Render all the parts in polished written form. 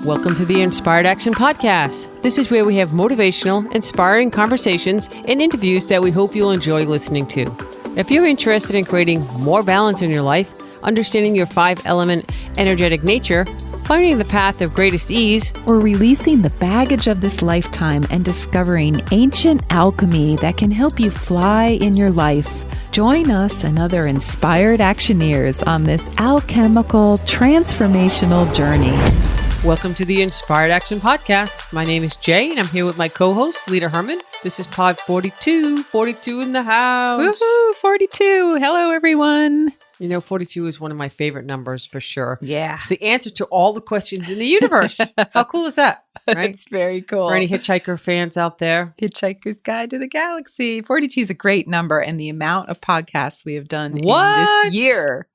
Welcome to the Inspired Action Podcast. This is where we have motivational, inspiring conversations and interviews that we hope you'll enjoy listening to. If you're interested in creating more balance in your life, understanding your 5-element energetic nature, finding the path of greatest ease, or releasing the baggage of this lifetime and discovering ancient alchemy that can help you fly in your life, join us and other inspired actioneers on this alchemical transformational journey. Welcome to the Inspired Action Podcast. My name is Jay, and I'm here with my co-host, Lita Herman. This is Pod 42 in the house. Woohoo, 42. Hello, everyone. You know, 42 is one of my favorite numbers for sure. Yeah. It's the answer to all the questions in the universe. How cool is that? Right? It's very cool. For any Hitchhiker fans out there. Hitchhiker's Guide to the Galaxy. 42 is a great number, and the amount of podcasts we have done in this year.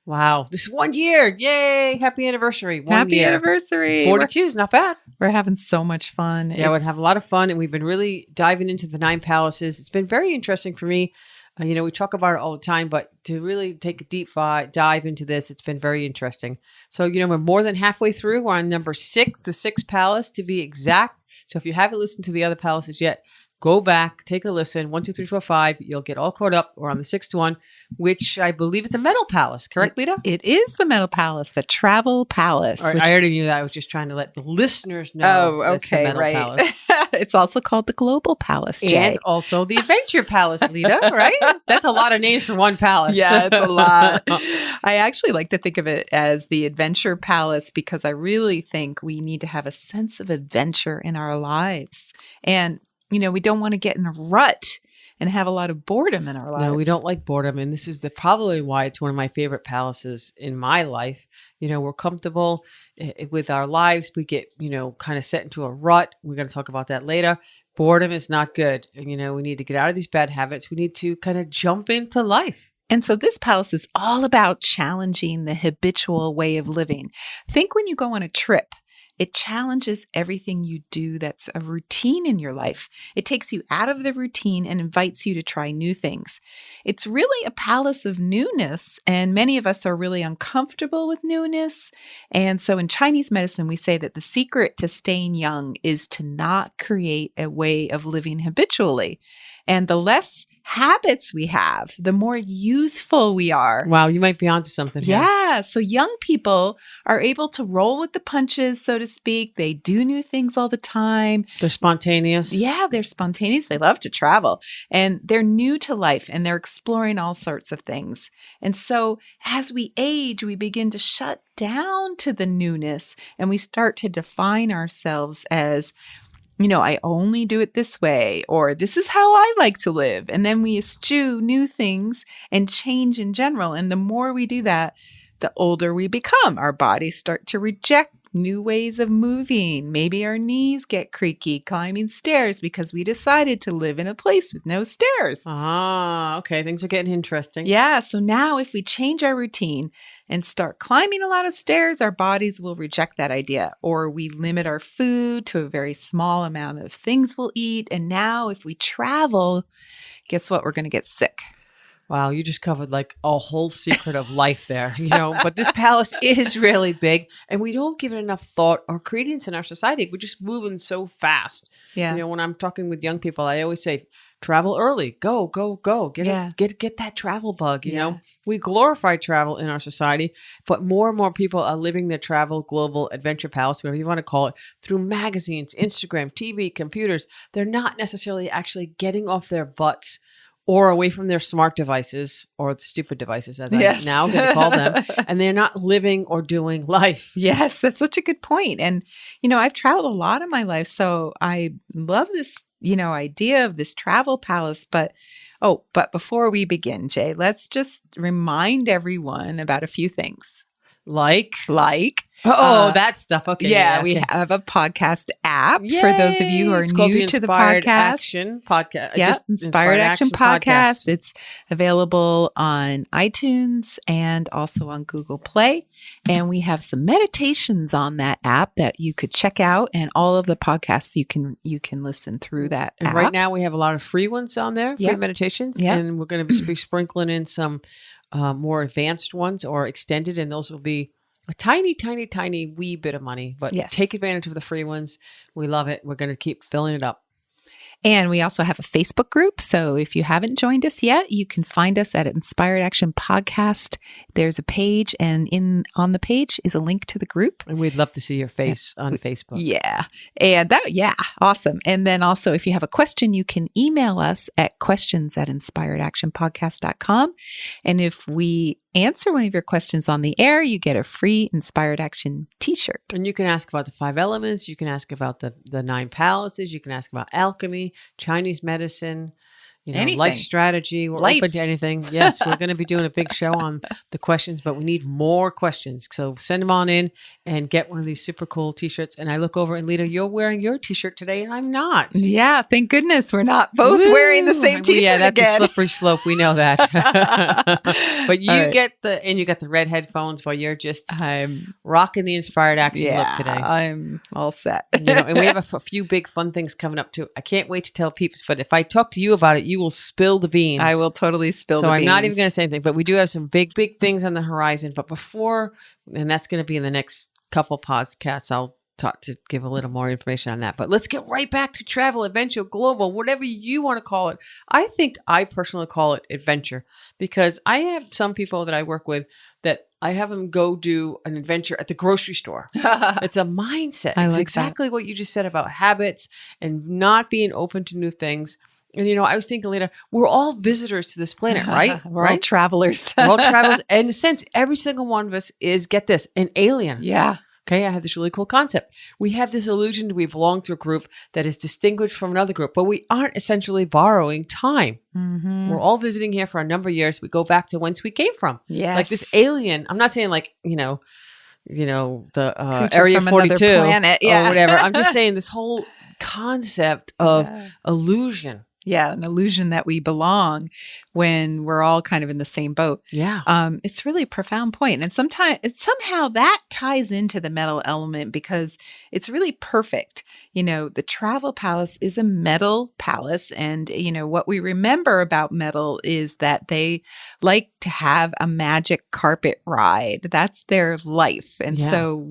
Wow. This is 1 year. Yay. Happy anniversary. Happy anniversary. 42 is not bad. We're having so much fun. Yeah, we'd have a lot of fun. And we've been really diving into the 9 palaces. It's been very interesting for me. We talk about it all the time, but to really take a deep dive into this, it's been very interesting. So, we're more than halfway through. We're on number 6, the 6th palace to be exact. So if you haven't listened to the other palaces yet, go back, take a listen. 1, 2, 3, 4, 5. You'll get all caught up. We're on the 6th one, which I believe is a metal palace. Correct, Lita? It is the metal palace, the travel palace. All right, I already knew that. I was just trying to let the listeners know. Oh, okay, the metal right. Palace. It's also called the global palace, Jay. And also the adventure palace, Lita, right? That's a lot of names for one palace. Yeah, it's a lot. I actually like to think of it as the adventure palace because I really think we need to have a sense of adventure in our lives. And we don't want to get in a rut and have a lot of boredom in our lives. No, we don't like boredom. And this is probably why it's one of my favorite palaces in my life. We're comfortable with our lives. We get, kind of set into a rut. We're going to talk about that later. Boredom is not good. And, we need to get out of these bad habits. We need to kind of jump into life. And so this palace is all about challenging the habitual way of living. Think when you go on a trip. It challenges everything you do that's a routine in your life. It takes you out of the routine and invites you to try new things. It's really a palace of newness, and many of us are really uncomfortable with newness. And so in Chinese medicine, we say that the secret to staying young is to not create a way of living habitually. And the less habits we have, the more youthful we are. Wow, you might be onto something here. Yeah. So young people are able to roll with the punches, so to speak. They do new things all the time. They're spontaneous. Yeah, they're spontaneous. They love to travel. And they're new to life and they're exploring all sorts of things. And so as we age, we begin to shut down to the newness and we start to define ourselves as I only do it this way, or this is how I like to live. And then we eschew new things and change in general. And the more we do that, the older we become. Our bodies start to reject new ways of moving. Maybe our knees get creaky climbing stairs because we decided to live in a place with no stairs. Ah, okay. Things are getting interesting. Yeah. So now if we change our routine and start climbing a lot of stairs, our bodies will reject that idea. Or we limit our food to a very small amount of things we'll eat. And now if we travel, guess what? We're going to get sick. Wow, you just covered like a whole secret of life there, but this palace is really big and we don't give it enough thought or credence in our society. We're just moving so fast. Yeah. When I'm talking with young people, I always say, travel early, go. Get that travel bug. We glorify travel in our society, but more and more people are living their travel global adventure palace, whatever you want to call it, through magazines, Instagram, TV, computers. They're not necessarily actually getting off their butts or away from their smart devices or the stupid devices, as I'm now going to call them, and they're not living or doing life. Yes, that's such a good point. And, I've traveled a lot in my life, so I love this, idea of this travel palace. But before we begin, Jay, let's just remind everyone about a few things. Like that stuff. Okay. Yeah, we have a podcast app for those of you who are new to the podcast. Action podcast. Yeah, Inspired Action Podcast. It's available on iTunes and also on Google Play. And we have some meditations on that app that you could check out, and all of the podcasts you can listen through that app. Right now we have a lot of free ones on there, free meditations, and we're going to be sprinkling in some more advanced ones or extended, and those will be a tiny, tiny, tiny wee bit of money, but take advantage of the free ones. We love it. We're going to keep filling it up. And we also have a Facebook group. So if you haven't joined us yet, you can find us at Inspired Action Podcast. There's a page, and on the page is a link to the group. And we'd love to see your face on Facebook. Yeah. And awesome. And then also, if you have a question, you can email us at questions@inspiredactionpodcast.com. And if we answer one of your questions on the air, you get a free Inspired Action t-shirt. And you can ask about the 5 elements. You can ask about the 9 palaces. You can ask about alchemy, Chinese medicine, life strategy. We're open to anything. Yes, we're going to be doing a big show on the questions, but we need more questions. So send them on in and get one of these super cool t-shirts. And I look over and Lita, you're wearing your t-shirt today and I'm not. Yeah, thank goodness we're not both wearing the same t-shirt. Yeah, that's again. A slippery slope. We know that. But you get you got the red headphones while you're just rocking the Inspired Action look today. I'm all set. And we have a few big fun things coming up too. I can't wait to tell peeps, but if I talk to you about it, you will spill the beans. I will totally spill the beans. So I'm not even going to say anything, but we do have some big, big things on the horizon. But before, and that's going to be in the next couple podcasts, I'll talk to give a little more information on that. But let's get right back to travel, adventure, global, whatever you want to call it. I think I personally call it adventure because I have some people that I work with that I have them go do an adventure at the grocery store. It's a mindset. It's exactly what you just said about habits and not being open to new things. And, I was thinking later, we're all visitors to this planet, right? We're all travelers. We're all travelers. And in a sense, every single one of us is, get this, an alien. Yeah. Okay, I have this really cool concept. We have this illusion that we belong to a group that is distinguished from another group, but we aren't essentially borrowing time. Mm-hmm. We're all visiting here for a number of years. We go back to whence we came from. Yes. Like this alien. I'm not saying the Area 42 or whatever. I'm just saying this whole concept of illusion. Yeah, an illusion that we belong when we're all kind of in the same boat. Yeah. It's really a profound point. And somehow that ties into the metal element because it's really perfect. The travel palace is a metal palace. And, what we remember about metal is that they like to have a magic carpet ride. That's their life. And so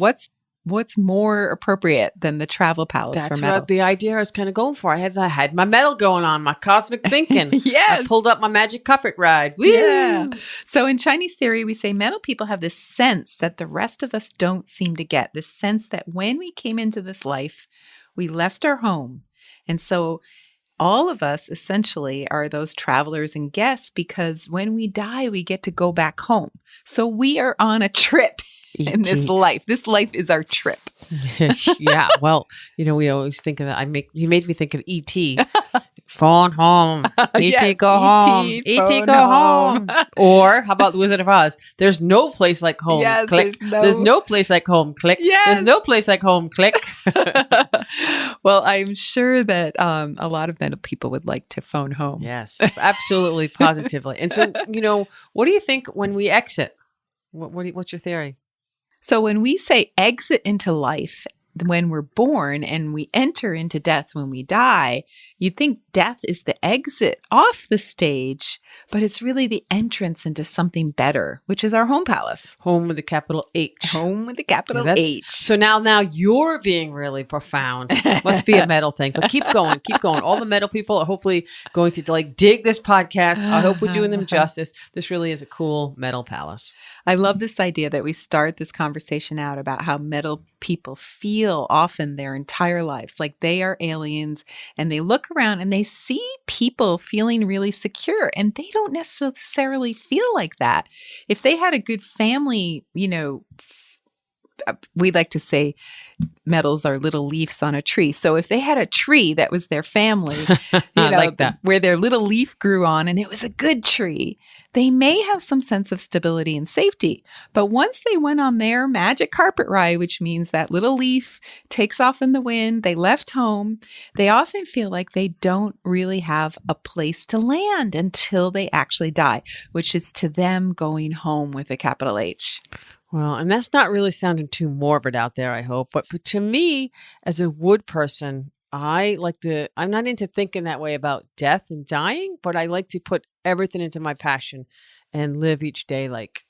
what's more appropriate than the travel palace for metal? That's what the idea I was kind of going for. I had my metal going on, my cosmic thinking. Yes. I pulled up my magic carpet ride. Woo! Yeah. So in Chinese theory, we say metal people have this sense that the rest of us don't seem to get, this sense that when we came into this life, we left our home. And so all of us essentially are those travelers and guests because when we die, we get to go back home. So we are on a trip. In this life. This life is our trip. Yeah. Well, we always think of that. You made me think of E.T. Phone home. E.T. go home. E.T. go home. Or how about the Wizard of Oz? There's no place like home. Yes, click. There's no place like home. Click. Yes. There's no place like home. Click. Well, I'm sure that a lot of metal people would like to phone home. Yes, absolutely, positively. And so, what do you think when we exit? What's your theory? So when we say exit into life, when we're born and we enter into death when we die, you think death is the exit off the stage, but it's really the entrance into something better, which is our home palace. Home with a capital H. Home with a capital H. So now you're being really profound. Must be a metal thing. But keep going. All the metal people are hopefully going to dig this podcast. I hope we're doing them justice. This really is a cool metal palace. I love this idea that we start this conversation out about how metal people feel often their entire lives, like they are aliens, and they look around and they see people feeling really secure, and they don't necessarily feel like that. If they had a good family, we like to say metals are little leaves on a tree. So if they had a tree that was their family, like that, where their little leaf grew on and it was a good tree, they may have some sense of stability and safety. But once they went on their magic carpet ride, which means that little leaf takes off in the wind, they left home, they often feel like they don't really have a place to land until they actually die, which is to them going home with a capital H. Well, and that's not really sounding too morbid out there, I hope. But to me, as a wood person, I'm not into thinking that way about death and dying, but I like to put everything into my passion and live each day like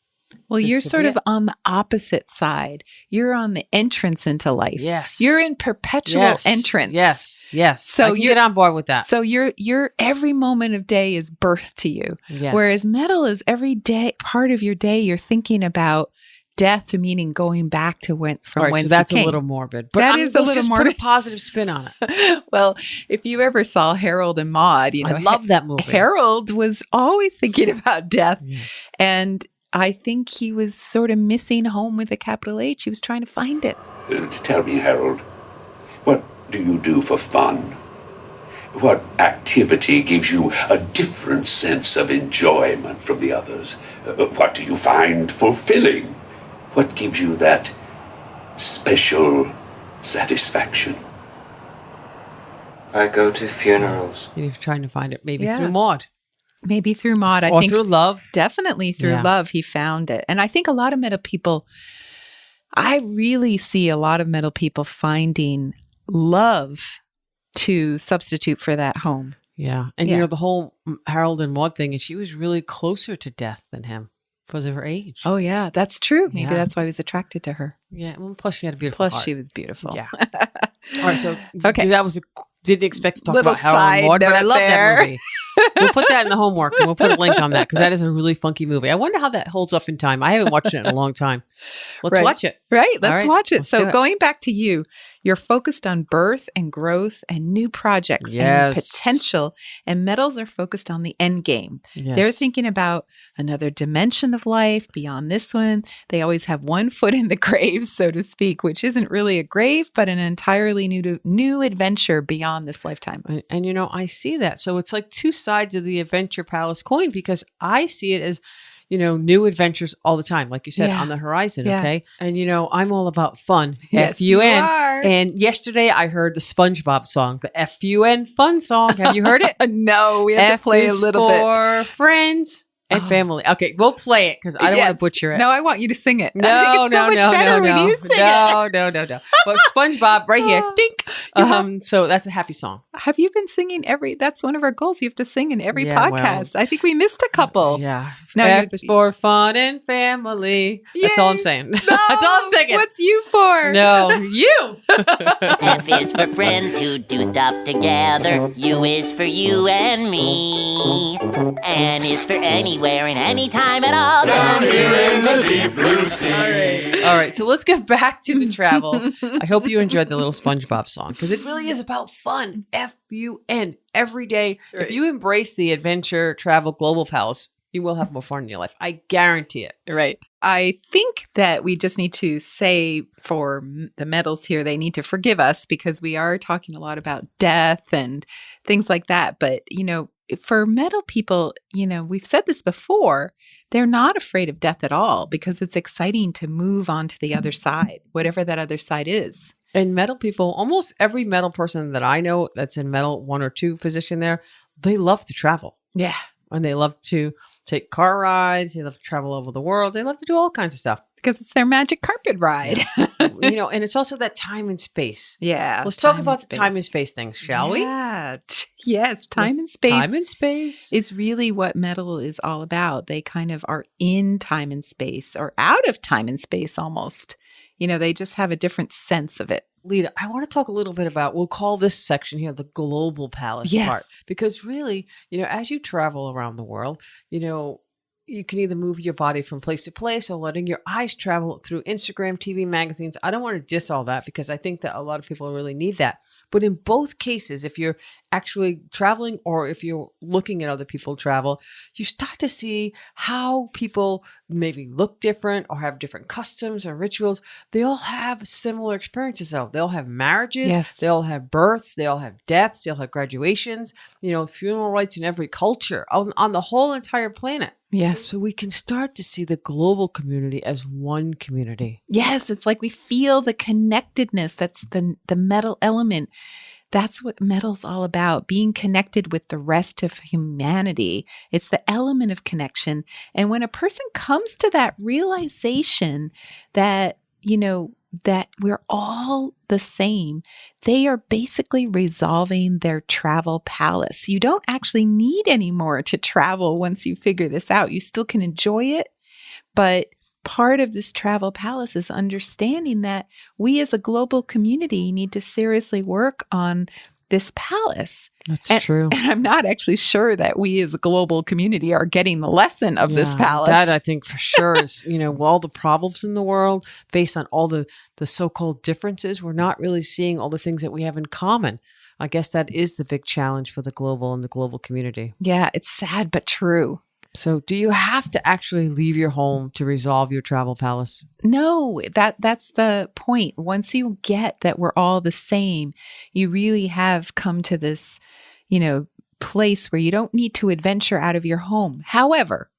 Well, This you're could sort be of it. on the opposite side. You're on the entrance into life. Yes. You're in perpetual entrance. Yes. Yes. So I can get on board with that. So you're every moment of day is birth to you. Yes. Whereas metal is every day, part of your day, you're thinking about death, meaning going back to from All right, whence so that's you came. a little morbid. But That is a let's little just morbid. put a positive spin on it. Well, if you ever saw Harold and Maude, I love that movie. Harold was always thinking about death. Yes. And I think he was sort of missing home with a capital H. He was trying to find it. Tell me, Harold, what do you do for fun? What activity gives you a different sense of enjoyment from the others? What do you find fulfilling? What gives you that special satisfaction? I go to funerals. You're trying to find it maybe Yeah. through Maude. Maybe through Maude. I Or think through love. definitely through Yeah. love he found it. And I think a lot of metal people, I really see a lot of metal people finding love to substitute for that home. Yeah. And Yeah. the whole Harold and Maude thing, and she was really closer to death than him because of her age. Oh, yeah, that's true. Maybe Yeah. that's why he was attracted to her. Yeah. Well, plus she had a beautiful Plus, heart. she was beautiful. Yeah. All right. So Okay. that was didn't expect to talk Little about Harold and side Maude, but I note love there. that movie. We'll put that in the homework and we'll put a link on that because that is a really funky movie. I wonder how that holds up in time. I haven't watched it in a long time. Let's Right. watch it. Right. Let's All right, watch it. let's do So it. going back to you're focused on birth and growth and new projects Yes. and potential. And metals are focused on the end game. Yes. They're thinking about another dimension of life beyond this one. They always have one foot in the grave, so to speak, which isn't really a grave, but an entirely new adventure beyond this lifetime. And I see that. So it's like two sides of the Adventure Palace coin because I see it as, new adventures all the time, like you said, Yeah. on the horizon. Yeah. Okay. And, I'm all about fun. Yes, FUN. you are. And yesterday I heard the SpongeBob song, the FUN fun song. Have you heard it? No, we have F to play a is little bit. for friends and Oh. family. Okay, we'll play it because I don't want Yes. to butcher it. No, I want you to sing it. No, I think it's so much better when you sing it. No. But SpongeBob right here, Oh. dink. You have- So that's a happy song. Have you been singing that's one of our goals. You have to sing in every Yeah, podcast. I think we missed a couple. Yeah. Now F you- is for fun and family. That's all I'm Yay. saying. No, That's all I'm singing. What's you for? No, you. F is for friends who do stuff together. U is for you and me. N is for anywhere and anytime at all. Down here in the deep blue sea. All right, so let's get back to the travel. I hope you enjoyed the little SpongeBob song because it really is about fun. FUN every day. Right. If you embrace the adventure, travel, global palace, you will have more fun in your life. I guarantee it. Right. I think that we just need to say for the metals here, they need to forgive us because we are talking a lot about death and things like that. But, for metal people, we've said this before, they're not afraid of death at all because it's exciting to move on to the other side, whatever that other side is. And metal people, almost every metal person that I know that's in metal, one or two physician there, they love to travel. Yeah. And they love to take car rides. They love to travel over the world. They love to do all kinds of stuff. Because it's their magic carpet ride. And it's also that time and space. Yeah. Let's talk about the time and space things, shall we? Yeah. Yes. Time and space. Time and space. Is really what metal is all about. They kind of are in time and space or out of time and space almost. They just have a different sense of it. Lita, I want to talk a little bit about, we'll call this section here the global palace Yes. part. Because really, as you travel around the world, you can either move your body from place to place or letting your eyes travel through Instagram, TV, magazines. I don't want to diss all that because I think that a lot of people really need that. But in both cases, if you're actually traveling or if you're looking at other people travel, you start to see how people maybe look different or have different customs or rituals. They all have similar experiences though. They all have marriages. Yes. They all have births. They all have deaths. They all have graduations, funeral rites in every culture on the whole entire planet. Yes. So we can start to see the global community as one community. Yes. It's like we feel the connectedness. That's the metal element. That's what metal's all about, being connected with the rest of humanity. It's the element of connection. And when a person comes to that realization that, that we're all the same, they are basically resolving their travel palace. You don't actually need any more to travel once you figure this out. You still can enjoy it, but part of this travel palace is understanding that we as a global community need to seriously work on this palace. That's true. And I'm not actually sure that we as a global community are getting the lesson of this palace. That I think for sure is, with all the problems in the world, based on all the so-called differences, we're not really seeing all the things that we have in common. I guess that is the big challenge for the global community. Yeah, it's sad but true. So do you have to actually leave your home to resolve your travel palace? No, that's the point. Once you get that we're all the same, you really have come to this, place where you don't need to adventure out of your home. However,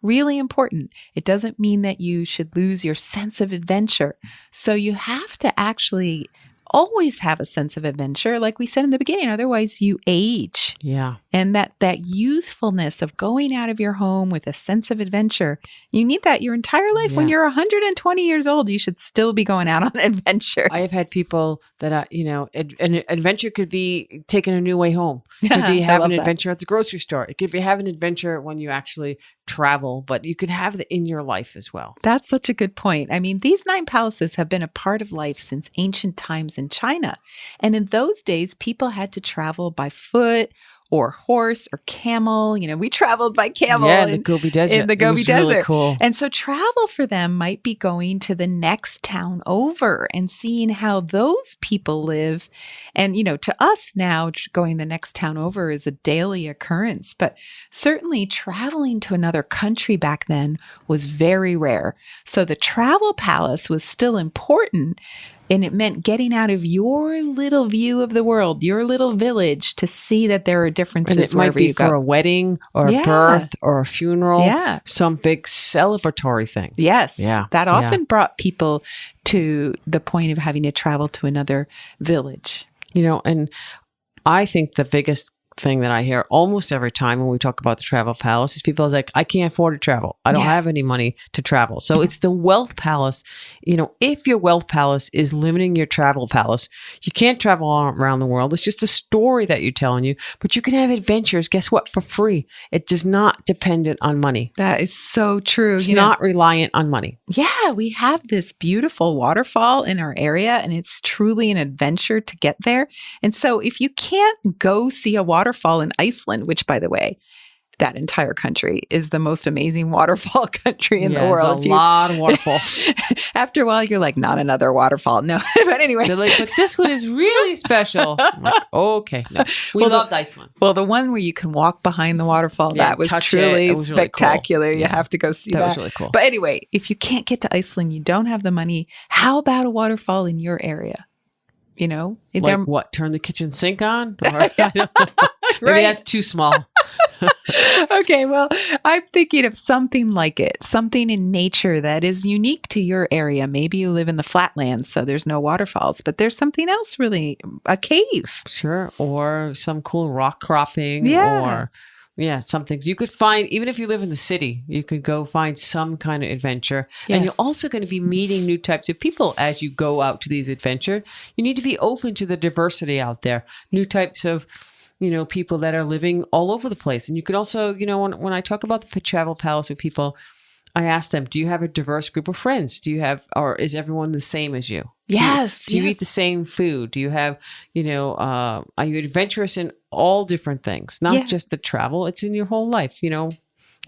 really important, it doesn't mean that you should lose your sense of adventure. So you have to actually always have a sense of adventure, like we said in the beginning. Otherwise, you age. Yeah. And that youthfulness of going out of your home with a sense of adventure, you need that your entire life. Yeah. When you're 120 years old, you should still be going out on adventures. I have had people that, an adventure could be taking a new way home. It could be I having love an that. adventure at the grocery store. It could be having an adventure when you actually travel, but you could have it in your life as well. That's such a good point. I mean, these 9 palaces have been a part of life since ancient times in China. And in those days, people had to travel by foot or horse or camel. We traveled by camel in the Gobi Desert. in the Gobi It was really Desert. cool. And so travel for them might be going to the next town over and seeing how those people live. And, to us now, going the next town over is a daily occurrence. But certainly traveling to another country back then was very rare. So the travel palace was still important. And it meant getting out of your little view of the world, your little village, to see that there are differences. And it might be for a wedding or a birth or a funeral. Yeah. Some big celebratory thing. Yes. Yeah. That often brought people to the point of having to travel to another village. And I think the biggest thing that I hear almost every time when we talk about the travel palace is people are like, I can't afford to travel. I don't have any money to travel. So it's the wealth palace. If your wealth palace is limiting your travel palace, you can't travel all around the world. It's just a story that you're telling you, but you can have adventures. Guess what? For free. It does not dependent on money. That is so true. It's not reliant on money. Yeah, we have this beautiful waterfall in our area, and it's truly an adventure to get there. And so if you can't go see a waterfall in Iceland, which, by the way, that entire country is the most amazing waterfall country in the world. There's a lot of waterfalls. After a while, you're like, not another waterfall. No, but anyway. They're like, but this one is really special. I'm like, okay. No. We loved Iceland. Well, the one where you can walk behind the waterfall, that was truly It was really spectacular. cool. You have to go see that. That was really cool. But anyway, if you can't get to Iceland, you don't have the money, how about a waterfall in your area? Like what? Turn the kitchen sink on? Or, I don't know. Maybe that's too small. Okay, well, I'm thinking of something like it, something in nature that is unique to your area. Maybe you live in the flatlands, so there's no waterfalls, but there's something else really, a cave. Sure. Or some cool rock cropping. Yeah. Or some things you could find. Even if you live in the city, you could go find some kind of adventure. Yes. And you're also going to be meeting new types of people as you go out to these adventures. You need to be open to the diversity out there, new types of people that are living all over the place. And you could also, when I talk about the travel palace with people, I ask them, do you have a diverse group of friends? Or is everyone the same as you? Yes. Do you eat the same food? Do you have, are you adventurous in all different things? Not just the travel, it's in your whole life, Do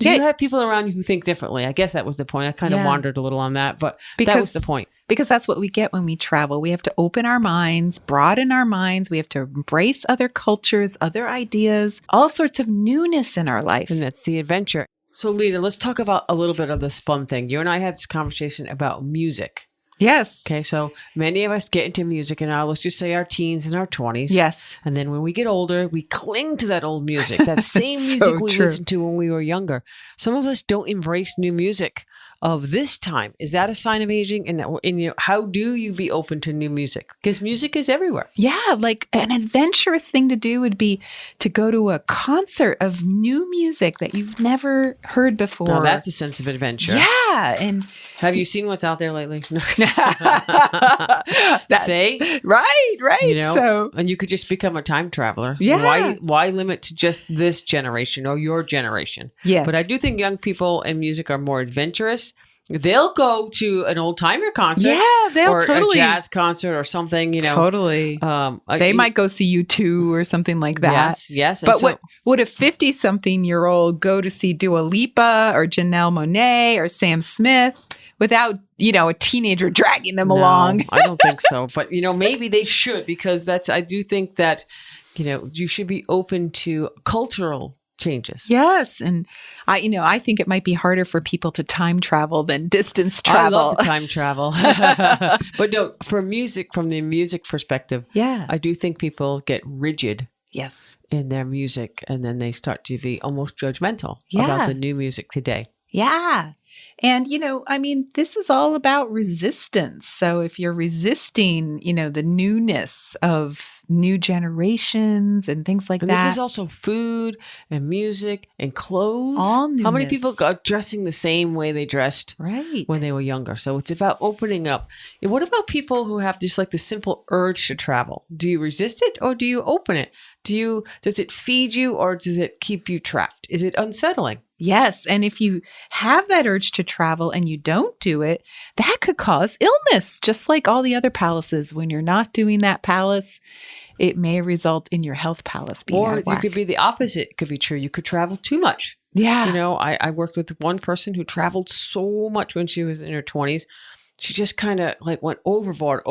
you have people around you who think differently? I guess that was the point. I kind of wandered a little on that, but that was the point. Because that's what we get when we travel. We have to open our minds, broaden our minds. We have to embrace other cultures, other ideas, all sorts of newness in our life. And that's the adventure. So, Lita, let's talk about a little bit of this fun thing. You and I had this conversation about music. Yes. Okay, so many of us get into music in let's just say our teens and our 20s. Yes. And then when we get older, we cling to that old music, that same music we listened to when we were younger. Some of us don't embrace new music of this time. Is that a sign of aging? And how do you be open to new music? Because music is everywhere. Yeah, like an adventurous thing to do would be to go to a concert of new music that you've never heard before. Now that's a sense of adventure. Yeah, and have you seen what's out there lately? Say right. So, and you could just become a time traveler. Yeah. Why limit to just this generation or your generation? Yes. But I do think young people and music are more adventurous. they'll go to an old timer concert. Yeah, they'll or totally. a jazz concert or something, Totally. They might go see U2 or something like that. Yes. But would a 50-something-year-old go to see Dua Lipa or Janelle Monáe or Sam Smith without, a teenager dragging them along? I don't think so. But, maybe they should, because I do think that, you should be open to cultural changes. Yes. And I think it might be harder for people to time travel than distance travel. I love to time travel. But no, from the music perspective, I do think people get rigid. Yes. In their music, and then they start to be almost judgmental about the new music today. Yeah. And, this is all about resistance. So if you're resisting, the newness of new generations and things like that. This is also food and music and clothes. All newness. How many people got dressing the same way they dressed when they were younger? So it's about opening up. And what about people who have just like the simple urge to travel? Do you resist it or do you open it? Does it feed you or does it keep you trapped? Is it unsettling? Yes. And if you have that urge to travel and you don't do it, that could cause illness, just like all the other palaces. When you're not doing that palace, it may result in your health palace being out of whack. Or you could be the opposite. It could be true. You could travel too much. Yeah. I worked with one person who traveled so much when she was in her 20s. She just kind of like went overboard.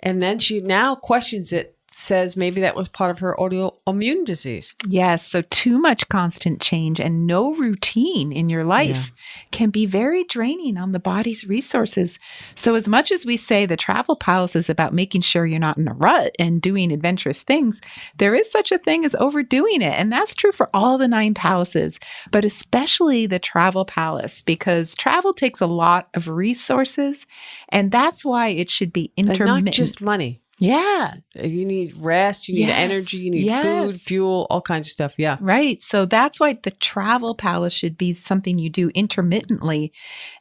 And then she now questions it. Says maybe that was part of her autoimmune disease. Yes. So too much constant change and no routine in your life can be very draining on the body's resources. So as much as we say the travel palace is about making sure you're not in a rut and doing adventurous things, there is such a thing as overdoing it. And that's true for all the 9 palaces, but especially the travel palace, because travel takes a lot of resources. And that's why it should be intermittent. And not just money. Yeah. You need rest, you need energy, you need food, fuel, all kinds of stuff. Yeah. Right. So that's why the travel palace should be something you do intermittently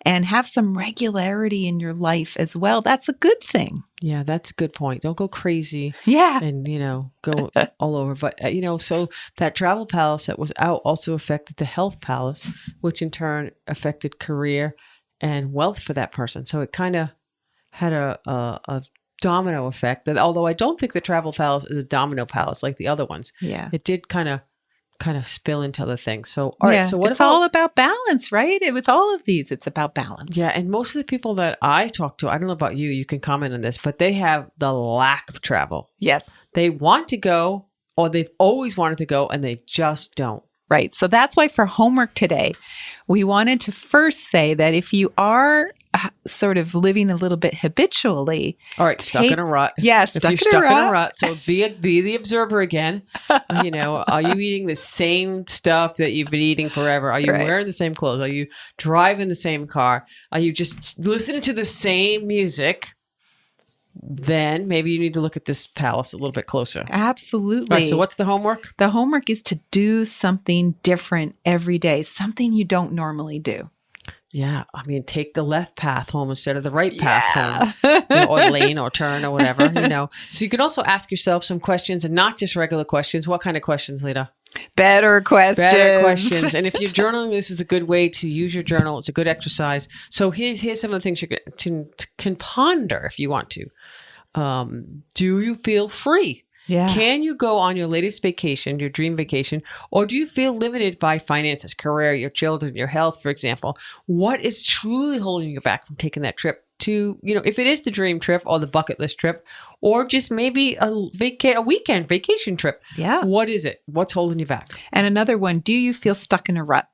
and have some regularity in your life as well. That's a good thing. Yeah, that's a good point. Don't go crazy. Yeah. And, go all over. But, so that travel palace that was out also affected the health palace, which in turn affected career and wealth for that person. So it kind of had a domino effect, that although I don't think the travel palace is a domino palace like the other ones. Yeah. It did kind of spill into other things. So, all right. So it's all about balance, right? With all of these, it's about balance. Yeah. And most of the people that I talk to, I don't know about you, you can comment on this, but they have the lack of travel. Yes. They want to go, or they've always wanted to go, and they just don't. Right. So that's why for homework today, we wanted to first say that if you are sort of living a little bit habitually. All right, stuck in a rut. Yeah, if you're stuck in a rut, so be the observer again. Are you eating the same stuff that you've been eating forever? Are you wearing the same clothes? Are you driving the same car? Are you just listening to the same music? Then maybe you need to look at this palace a little bit closer. Absolutely. All right, so what's the homework? The homework is to do something different every day, something you don't normally do. Yeah. I mean, take the left path home instead of the right path home, or lane or turn or whatever, So you can also ask yourself some questions, and not just regular questions. What kind of questions, Lita? Better questions. And if you're journaling, this is a good way to use your journal. It's a good exercise. So here's some of the things you can ponder if you want to. Do you feel free? Yeah. Can you go on your latest vacation, your dream vacation, or do you feel limited by finances, career, your children, your health, for example? What is truly holding you back from taking that trip to, if it is the dream trip or the bucket list trip, or just maybe a weekend vacation trip? Yeah. What is it? What's holding you back? And another one, do you feel stuck in a rut?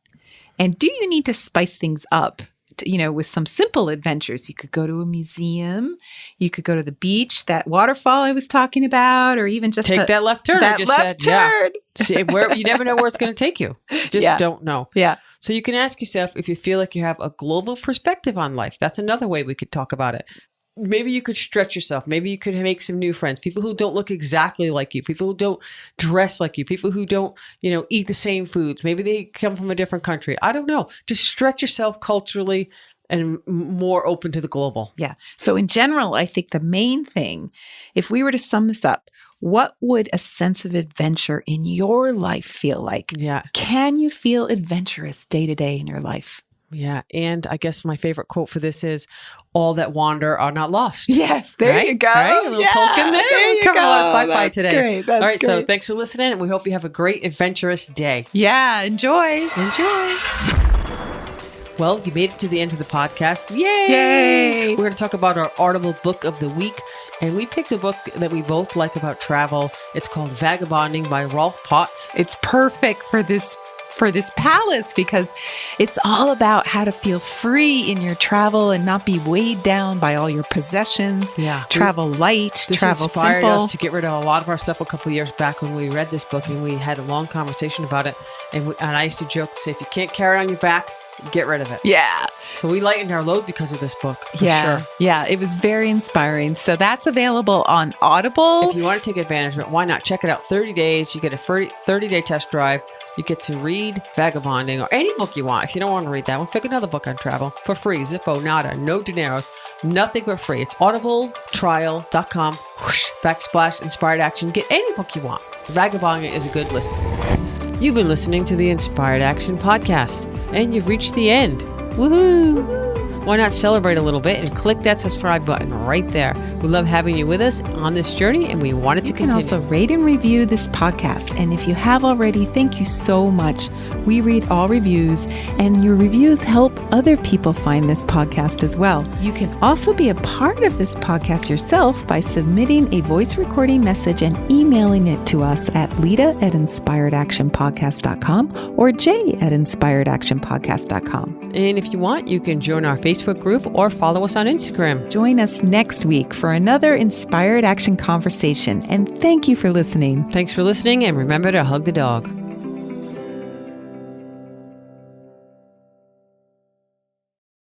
And do you need to spice things up? With some simple adventures. You could go to a museum, you could go to the beach, that waterfall I was talking about, or even just take that left turn. That left turn. Yeah. See, you never know where it's going to take you. You just don't know. Yeah. So you can ask yourself if you feel like you have a global perspective on life. That's another way we could talk about it. Maybe you could stretch yourself. Maybe you could make some new friends, people who don't look exactly like you, people who don't dress like you, people who don't, eat the same foods. Maybe they come from a different country. I don't know. Just stretch yourself culturally and more open to the global. Yeah. So in general, I think the main thing, if we were to sum this up, what would a sense of adventure in your life feel like? Yeah. Can you feel adventurous day to day in your life? Yeah. And I guess my favorite quote for this is, all that wander are not lost. Yes, there you go. Right? A little Tolkien there. There you Covered go. a lot of sci-fi That's today. great. That's all right. So great. thanks for listening, and we hope you have a great adventurous day. Yeah, enjoy. Enjoy. Well, you made it to the end of the podcast. Yay! Yay! We're going to talk about our Audible book of the week. And we picked a book that we both like about travel. It's called Vagabonding by Rolf Potts. It's perfect for this palace because it's all about how to feel free in your travel and not be weighed down by all your possessions. Yeah. Travel light, This travel inspired simple. us to get rid of a lot of our stuff a couple of years back when we read this book, and we had a long conversation about it. And I used to joke to say, if you can't carry on your back, get rid of it. Yeah. So we lightened our load because of this book, for Yeah. sure. Yeah. It was very inspiring. So that's available on Audible. If you want to take advantage of it, why not? Check it out. 30 days. You get a 30-day test drive. You get to read Vagabonding or any book you want. If you don't want to read that one, pick another book on travel for free. Zippo, nada, no dineros, nothing but free. It's audibletrial.com. Whoosh, backsplash, inspired action. Get any book you want. Vagabonding is a good listen. You've been listening to the Inspired Action Podcast, and you've reached the end. Woohoo! Why not celebrate a little bit and click that subscribe button right there? We love having you with us on this journey, and we want it to continue. You can also rate and review this podcast. And if you have already, thank you so much. We read all reviews, and your reviews help other people find this podcast as well. You can also be a part of this podcast yourself by submitting a voice recording message and emailing it to us at lita@inspiredactionpodcast.com or jay@inspiredactionpodcast.com. And if you want, you can join our Facebook group or follow us on Instagram. Join us next week for another Inspired Action conversation. And thank you for listening. Thanks for listening, and remember to hug the dog.